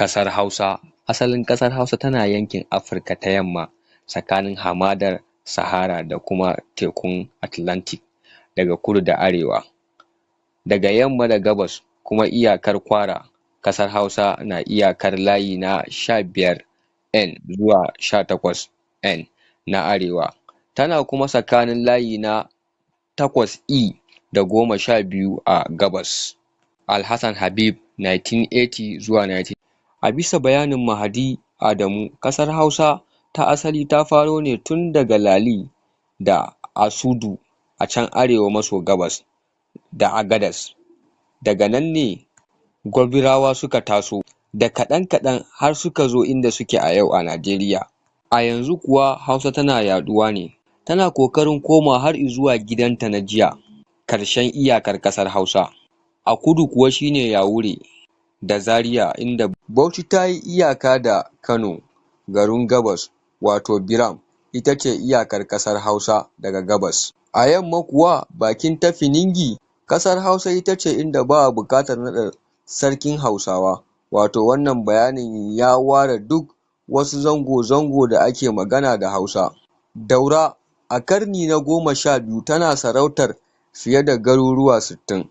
Ƙasar Hausa. Asalin ƙasar Hausa tana yankin Afirka ta Yamma, tsakanin hamadar Sahara da kuma tekun Atlantic daga kudu da arewa. Daga yamma da gabas kuma iyakar Kwara, ƙasar Hausa na iyakar layi na 15N zuwa 18N na arewa, tana kuma tsakanin layi na 8E da 12 a gabas. Alhassan Habib, 1980 zuwa 19. A bisa bayanin Mahadi Adamu, ƙasar Hausa ta asali ta faro ne tun daga Lali da Asudu a can arewa maso gabas da Agadas. Daga nan ne Gobirawa suka taso da kaɗan-kaɗan har suka zo inda suke a yau a Najeriya. A yanzu kuwa Hausa tana yaɗuwa ne, tana ƙoƙarin komawa har izuwa gidanta na jiya, ƙarshen iyakar ƙasar Hausa. A kudu kuwa shine Yawure da Zaria, inda Bauchi ta yi iyaka da Kano. Garin Gabas, wato Biram, ita ce iyakar ƙasar Hausa daga gabas. A yamma kuwa bakin Tafi Ningi, ƙasar Hausa ita ce inda ba a buƙatar naɗa sarkin Hausawa. Wato wannan bayanin ya ware duk wasu zango-zango da ake magana da Hausa. Daura a ƙarni na 12 tana sarautar fiye da garuruwa 60.